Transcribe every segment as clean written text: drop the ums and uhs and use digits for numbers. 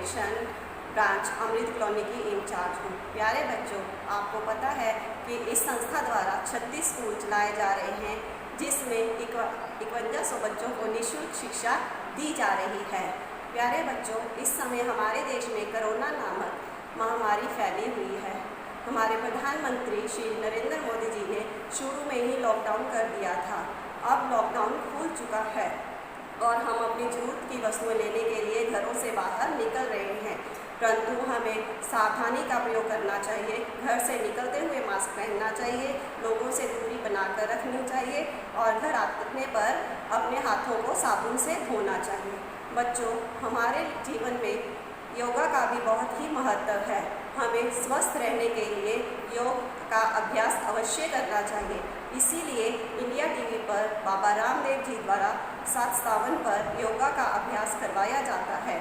Foundation branch अमृत colony की in charge हूँ। प्यारे बच्चों, आपको पता है कि इस संस्था द्वारा 36 स्कूल चलाए जा रहे हैं, जिसमें 5100 बच्चों को निःशुल्क शिक्षा दी जा रही है। प्यारे बच्चों, इस समय हमारे देश में कोरोना नामक महामारी फैली हुई है। हमारे प्रधानमंत्री श्री नरेंद्र मोदी जी ने शुरू में ही लॉकडाउन कर दिया था। अब लॉकडाउन खुल चुका है और हम अपनी ज़रूरत की वस्तुएं लेने के लिए घरों से बाहर निकल रहे हैं, परंतु हमें सावधानी का प्रयोग करना चाहिए। घर से निकलते हुए मास्क पहनना चाहिए, लोगों से दूरी बनाकर रखनी चाहिए और घर आने पर अपने हाथों को साबुन से धोना चाहिए। बच्चों, हमारे जीवन में योगा का भी बहुत ही महत्व है। हमें स्वस्थ रहने के लिए योग का अभ्यास अवश्य करना चाहिए। इसीलिए इंडिया टीवी पर बाबा रामदेव जी द्वारा 7/7 पर योगा का अभ्यास करवाया जाता है।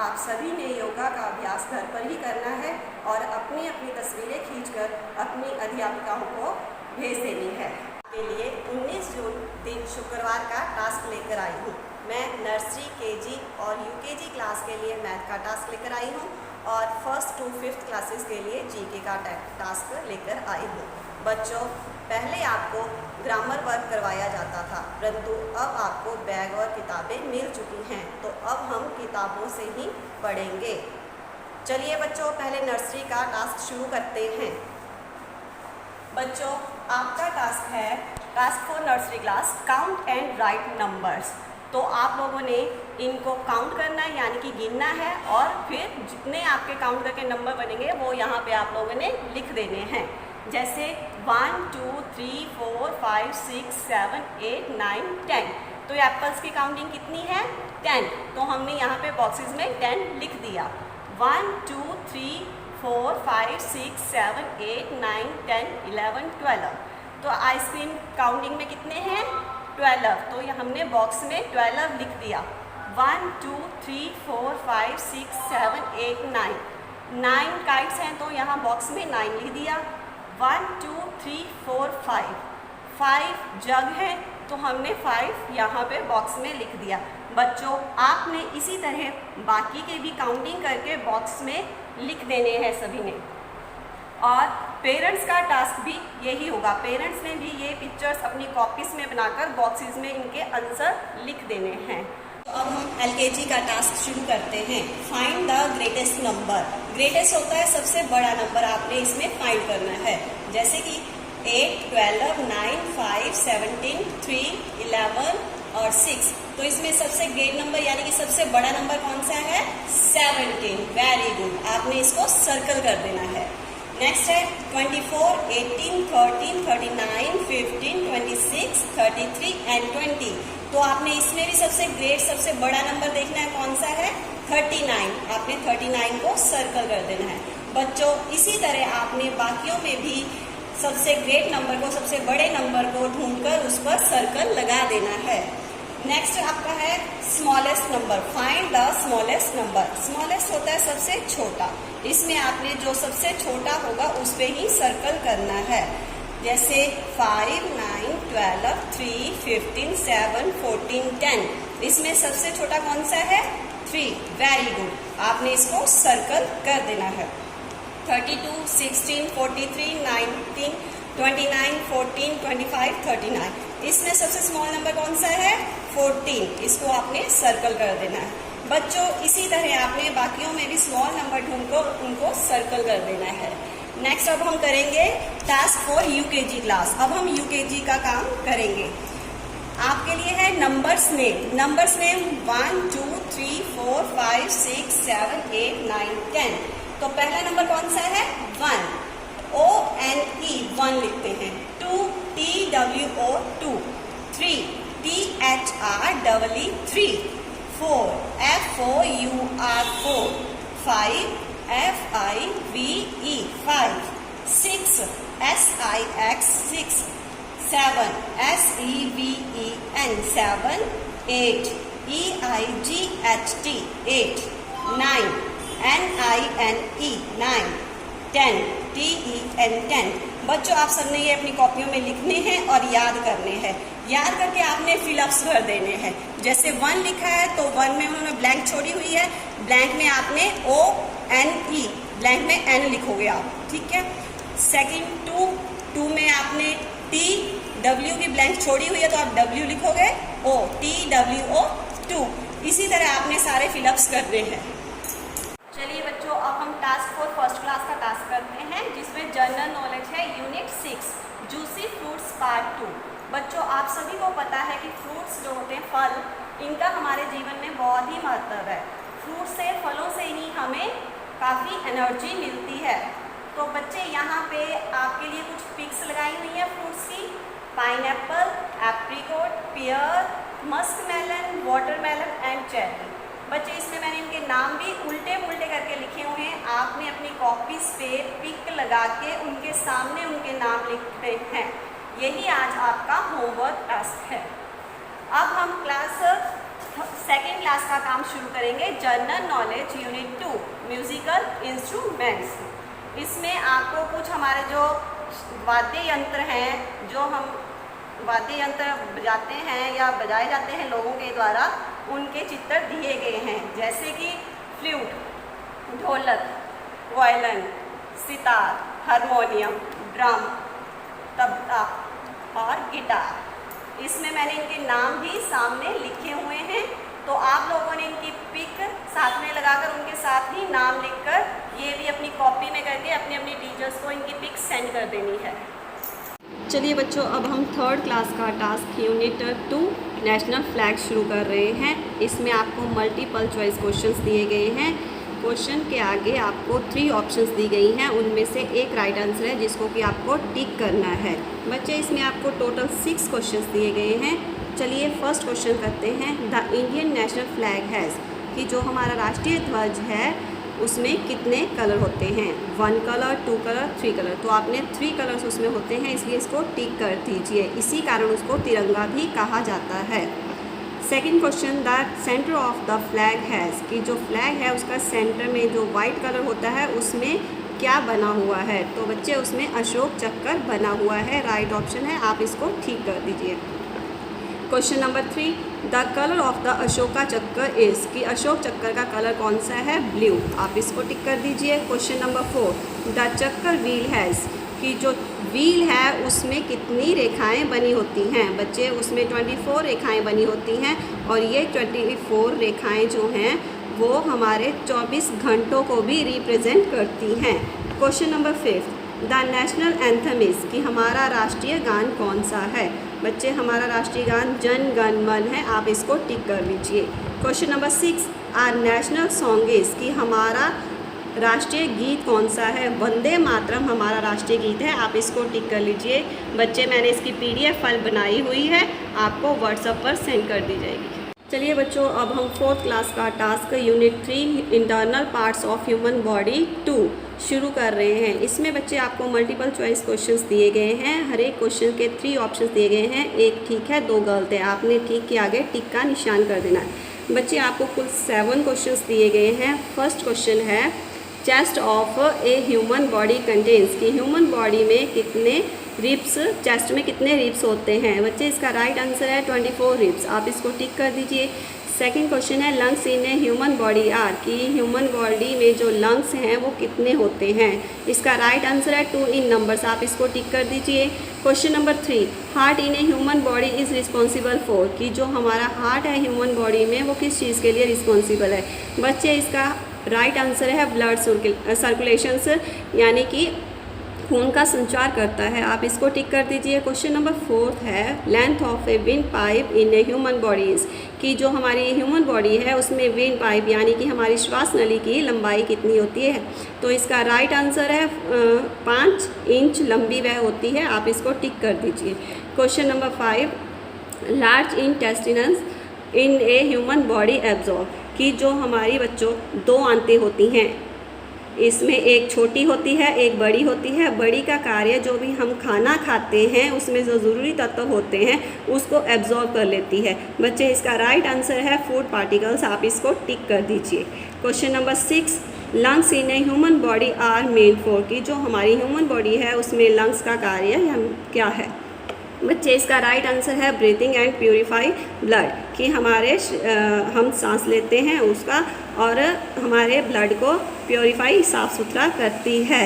आप सभी ने योगा का अभ्यास घर पर ही करना है और अपनी अपनी तस्वीरें खींचकर अपनी अध्यापिकाओं को भेज देनी है। के लिए 19 जून दिन शुक्रवार का टास्क लेकर आई हूँ। मैं नर्सरी, केजी और यूकेजी क्लास के लिए मैथ का टास्क लेकर आई हूँ और 1st to 5th क्लासेस के लिए जीके का टास्क लेकर आई हूँ। बच्चों, पहले आपको ग्रामर वर्क करवाया जाता था, परंतु अब आपको बैग और किताबें मिल चुकी हैं, तो अब हम किताबों से ही पढ़ेंगे। चलिए बच्चों, पहले नर्सरी का टास्क शुरू करते हैं। बच्चों, आपका टास्क है task for nursery class count and right numbers. तो आप लोगों ने इनको काउंट करना है, यानी कि गिनना है और फिर जितने आपके काउंट करके नंबर बनेंगे वो यहाँ पे आप लोगों ने लिख देने हैं। जैसे 1 2 3 4 5 6 7 8 9 10। तो एप्पल्स की काउंटिंग कितनी है? 10। तो हमने यहाँ पे बॉक्सेस में 10 लिख दिया। 1 2 3 4 5 6 7 8 9 10 11 12। तो आइसक्रीम काउंटिंग में कितने हैं? 12। तो ये हमने बॉक्स में 12 लिख दिया। 1 2 3 4 5 6 7 8 9। 9 काइट्स हैं तो यहाँ बॉक्स में 9 लिख दिया। 1 2 3 4 5। 5 जग है तो हमने 5 यहाँ पे बॉक्स में लिख दिया। बच्चों, आपने इसी तरह बाकी के भी काउंटिंग करके बॉक्स में लिख देने हैं सभी ने। और पेरेंट्स का टास्क भी यही होगा। पेरेंट्स ने भी ये पिक्चर्स अपनी कॉपीज में बनाकर बॉक्सेस में इनके आंसर लिख देने हैं। तो अब हम एलकेजी का टास्क शुरू करते हैं। Find the greatest number. Greatest होता है सबसे बड़ा नंबर, आपने इसमें फाइंड करना है। जैसे कि 8 12 9 5 17 3 11 और 6। तो इसमें सबसे ग्रेट नंबर यानी कि सबसे बड़ा नंबर कौन सा है? 17। वेरी गुड, आपने इसको सर्कल कर देना है। नेक्स्ट है 24 18 13 39 15 26 33 एंड 20। तो आपने इसमें भी सबसे ग्रेट सबसे बड़ा नंबर देखना है, कौन सा है? 39। आपने 39 को सर्कल कर देना है। बच्चों, इसी तरह आपने बाकियों में भी सबसे ग्रेट नंबर को, सबसे बड़े नंबर को ढूंढकर उस पर सर्कल लगा देना है। नेक्स्ट आपका है smallest number. Find the smallest number. Smallest होता है सबसे छोटा। इसमें आपने जो सबसे छोटा होगा उस पे ही सर्कल करना है। जैसे 5 9 12 3 15 7 14 10। इसमें सबसे छोटा कौन सा है? 3। वेरी गुड, आपने इसको सर्कल कर देना है। 32 16 43 19 29 14 25 39। इसमें सबसे स्मॉल नंबर कौन सा है? 14। इसको आपने सर्कल कर देना है। बच्चों, इसी तरह आपने बाकियों में भी स्मॉल नंबर ढूंढकर उनको सर्कल कर देना है। नेक्स्ट अब हम करेंगे टास्क फॉर यूकेजी क्लास। अब हम यूकेजी का काम करेंगे। आपके लिए है नंबर्स नेम। Numbers name 1 2 3 4 5 6 7 8 9 10। तो पहला नंबर कौन सा है? 1। ONE 1 लिखते हैं। 2 TWO 2। 3 THREE 3। 4 FOUR 4। 5 FIVE 5। 6 SIX 6। 7 SEVEN 7। 8 EIGHT 8। 9 NINE 9। 10 TEN 10। बच्चों, आप सबने ये अपनी कॉपियों में लिखने हैं और याद करने हैं। याद करके आपने फिलअप्स भर देने हैं। जैसे 1 लिखा है तो 1 में उन्होंने ब्लैंक छोड़ी हुई है, ब्लैंक में आपने ONE, ब्लैंक में N लिखोगे आप, ठीक है। सेकंड 2 में आपने TW की ब्लैंक छोड़ी हुई है तो आप W लिखोगे, TWO 2। इसी तरह आपने सारे फिलअप्स करने हैं। चलिए बच्चों, अब हम टास्क 4 फर्स्ट क्लास का टास्क करते हैं, जिसमें जनरल नॉलेज है यूनिट 6 जूसी फ्रूट्स पार्ट 2। बच्चों, आप सभी को पता है कि फ्रूट्स जो होते हैं, फल, इनका हमारे जीवन में बहुत ही महत्व है। फ्रूट से, फलों से ही हमें काफ़ी एनर्जी मिलती है। तो बच्चे यहाँ पे आपके लिए कुछ पिक्स लगाई हुई है फ्रूट्स की। Pineapple, apricot, pear, muskmelon, watermelon and cherry. बच्चे, इसमें मैंने इनके नाम भी उल्टे पुल्टे करके लिखे हुए हैं। आपने अपनी कॉपीज पे पिक लगा के उनके सामने उनके नाम लिखते हैं। यही आज आपका होमवर्क टास्क है। अब हम सेकेंड क्लास का काम शुरू करेंगे। General knowledge unit 2 musical instruments. इसमें आपको कुछ हमारे जो वाद्य यंत्र हैं, जो हम वाद्य यंत्र बजाते हैं या बजाए जाते हैं लोगों के द्वारा, उनके चित्र दिए गए हैं। जैसे कि फ्लूट, ढोलक, violin, sitar, harmonium, drum, tabla और गिटार। इसमें मैंने इनके नाम भी सामने लिखे हुए हैं, तो आप लोगों ने इनकी पिक साथ में लगाकर उनके साथ ही नाम लिखकर ये भी अपनी कॉपी में करके अपनी अपनी टीचर्स को इनकी पिक सेंड कर देनी है। चलिए बच्चों, अब हम थर्ड क्लास का टास्क यूनिट 2 नेशनल फ्लैग शुरू कर रहे हैं। इसमें आपको मल्टीपल चॉइस क्वेश्चंस दिए गए हैं। क्वेश्चन के आगे आपको 3 ऑप्शंस दी गई हैं, उनमें से एक राइट आंसर है जिसको कि आपको टिक करना है। बच्चे, इसमें आपको टोटल 6 क्वेश्चंस दिए गए हैं। चलिए फर्स्ट क्वेश्चन करते हैं। The Indian national flag has, कि जो हमारा राष्ट्रीय ध्वज है उसमें कितने कलर होते हैं? 1 कलर, 2 कलर, 3 कलर। तो आपने 3 कलर्स उसमें होते हैं, इसलिए इसको टिक कर दीजिए। इसी कारण उसको तिरंगा भी कहा जाता है। Second question, the centre of the flag has, कि जो फ्लैग है उसका सेंटर में जो वाइट कलर होता है उसमें क्या बना हुआ है? तो बच्चे, उसमें अशोक चक्कर बना हुआ है। राइट ऑप्शन है, आप इसको ठीक कर दीजिए। Question number 3, the colour of the Ashoka चक्कर इज़, कि अशोक चक्कर का कलर कौन सा है? ब्लू। आप इसको टिक कर दीजिए। क्वेश्चन नंबर 4, द चक्कर व्हील हैज़, कि जो व्हील है उसमें कितनी रेखाएं बनी होती हैं? बच्चे, उसमें 24 रेखाएं बनी होती हैं, और ये 24 रेखाएं जो हैं वो हमारे 24 घंटों को भी रिप्रेजेंट करती हैं। Question number 5, the national anthem is, कि हमारा राष्ट्रीय गान कौन सा है? बच्चे, हमारा राष्ट्रीय गान जन गण मन है। आप इसको टिक कर लीजिए। Question number 6, are national song is, कि हमारा राष्ट्रीय गीत कौन सा है? वंदे मातरम हमारा राष्ट्रीय गीत है। आप इसको टिक कर लीजिए। बच्चे, मैंने इसकी PDF फाइल बनाई हुई है, आपको व्हाट्सएप पर सेंड कर दी जाएगी। चलिए बच्चों, अब हम 4th क्लास का task unit 3 internal parts of human body 2 शुरू कर रहे हैं। इसमें बच्चे आपको मल्टीपल चॉइस क्वेश्चंस दिए गए हैं। हर एक क्वेश्चन के 3 ऑप्शंस दिए गए हैं, एक ठीक है, 2 गलत है। आपने ठीक के आगे टिक का निशान कर देना है। बच्चे, आपको कुल 7 क्वेश्चंस दिए गए हैं। फर्स्ट क्वेश्चन है, chest of A human body contains, कि ह्यूमन बॉडी में कितने रिब्स, चेस्ट में कितने रिब्स होते हैं? बच्चे, इसका राइट आंसर है 24 रिब्स। आप इसको टिक कर दीजिए। सेकंड क्वेश्चन है, lungs in a human body are, कि ह्यूमन बॉडी में जो लंग्स हैं वो कितने होते हैं? इसका राइट आंसर है 2 इन नंबर्स। आप इसको टिक कर दीजिए। Question number 3, heart in a human body is responsible for, कि जो हमारा हार्ट है ह्यूमन बॉडी में वो किस चीज़ के लिए रिस्पॉन्सिबल है? बच्चे, इसका राइट आंसर है ब्लड सर्कुलेशंस, यानी कि खून का संचार करता है। आप इसको टिक कर दीजिए। क्वेश्चन नंबर 4 है, length of a wind pipe in a human bodies, कि जो हमारी ह्यूमन बॉडी है उसमें विंड पाइप यानी कि हमारी श्वास नली की लंबाई कितनी होती है? तो इसका राइट आंसर है 5 इंच लंबी वह होती है। आप इसको टिक कर दीजिए। Question number 5, large intestines in a human body absorb, कि जो हमारी बच्चों 2 आंतें होती हैं, इसमें एक छोटी होती है, एक बड़ी होती है। बड़ी का कार्य जो भी हम खाना खाते हैं उसमें जो ज़रूरी तत्व होते हैं उसको एब्जॉर्ब कर लेती है। बच्चे, इसका राइट आंसर है फूड पार्टिकल्स। आप इसको टिक कर दीजिए। Question number 6, lungs in a human body are made for, कि जो हमारी ह्यूमन बॉडी है उसमें लंग्स का कार्य क्या है? बच्चे इसका राइट आंसर है ब्रीथिंग एंड प्योरीफाई ब्लड, कि हम सांस लेते हैं उसका और हमारे ब्लड को प्योरीफाई साफ़ सुथरा करती है।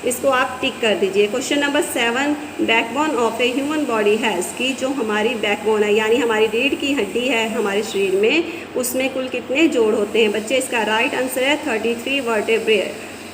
इसको आप टिक कर दीजिए। Question number 7, backbone of A human body has, कि जो हमारी बैकबोन है यानी हमारी रीढ़ की हड्डी है हमारे शरीर में, उसमें कुल कितने जोड़ होते हैं? बच्चे इसका राइट आंसर है 33 वर्टेब्रे।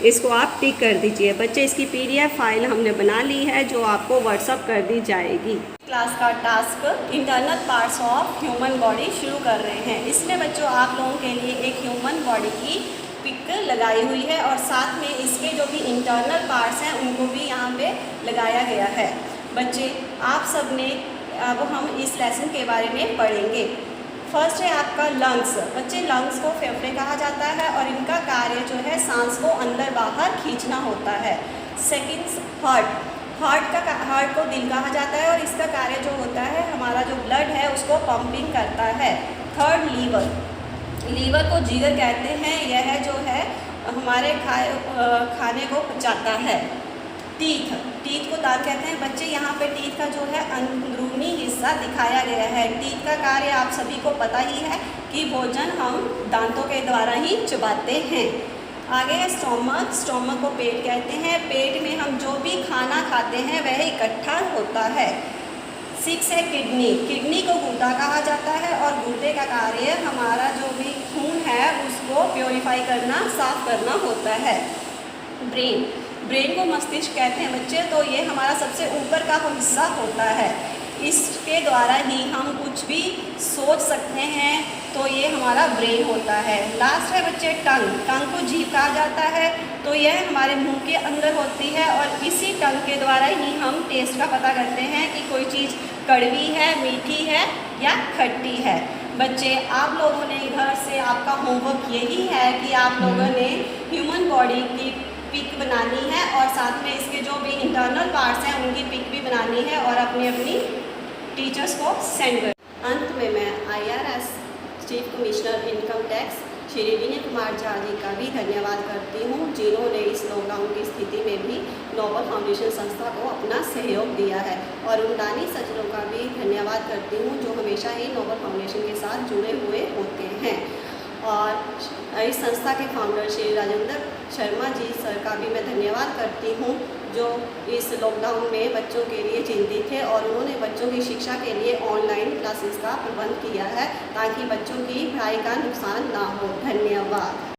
इसको आप टिक कर दीजिए। बच्चे इसकी PDF फाइल हमने बना ली है जो आपको व्हाट्सअप कर दी जाएगी। क्लास का task internal parts of human body शुरू कर रहे हैं। इसमें बच्चों आप लोगों के लिए एक ह्यूमन बॉडी की पिक लगाई हुई है और साथ में इसके जो भी इंटरनल पार्ट्स हैं उनको भी यहाँ पे लगाया गया है। बच्चे आप सब ने अब हम इस लेसन के बारे में पढ़ेंगे। फर्स्ट है आपका लंग्स। बच्चे लंग्स को फेफड़े कहा जाता है और इनका कार्य जो है सांस को अंदर बाहर खींचना होता है। सेकंड हार्ट को दिल कहा जाता है और इसका कार्य जो होता है हमारा जो ब्लड है उसको पंपिंग करता है। थर्ड लीवर को जिगर कहते हैं, यह जो है हमारे खाने को पचाता है। टीथ को दांत कहते हैं। बच्चे यहाँ पे टीथ का जो है अंदरूनी हिस्सा दिखाया गया है। टीथ का कार्य आप सभी को पता ही है कि भोजन हम दांतों के द्वारा ही चबाते हैं। आगे है स्टोमक को पेट कहते हैं। पेट में हम जो भी खाना खाते हैं वह इकट्ठा होता है। 6 है किडनी को गुर्दा कहा जाता है और गुर्दे का कार्य हमारा जो भी खून है उसको प्योरीफाई करना, साफ करना होता है। ब्रेन को मस्तिष्क कहते हैं बच्चे, तो ये हमारा सबसे ऊपर का हिस्सा होता है। इसके द्वारा ही हम कुछ भी सोच सकते हैं, तो ये हमारा ब्रेन होता है। लास्ट है बच्चे टंग को जीभ कहा जाता है, तो यह हमारे मुंह के अंदर होती है और इसी टंग के द्वारा ही हम टेस्ट का पता करते हैं कि कोई चीज़ कड़वी है, मीठी है या खट्टी है। बच्चे आप लोगों ने घर से आपका होमवर्क यही है कि आप लोगों ने ह्यूमन बॉडी की पिक बनानी है और साथ में इसके जो भी इंटरनल पार्ट्स हैं उनकी पिक भी बनानी है और अपनी टीचर्स को सेंड कर। अंत में मैं IRS chief commissioner income tax Shri Vinay Kumar Jha ji का भी धन्यवाद करती हूँ, जिन्होंने इस लॉकडाउन की स्थिति में भी नोबल फाउंडेशन संस्था को अपना सहयोग दिया है। और उन दानी सज्जनों का भी धन्यवाद करती हूँ जो हमेशा ही नोबल फाउंडेशन के साथ जुड़े हुए होते हैं। और इस संस्था के फाउंडर श्री राजेंद्र शर्मा जी सर का भी मैं धन्यवाद करती हूँ, जो इस लॉकडाउन में बच्चों के लिए चिंतित थे और उन्होंने बच्चों की शिक्षा के लिए ऑनलाइन क्लासेस का प्रबंध किया है ताकि बच्चों की पढ़ाई का नुकसान ना हो। धन्यवाद।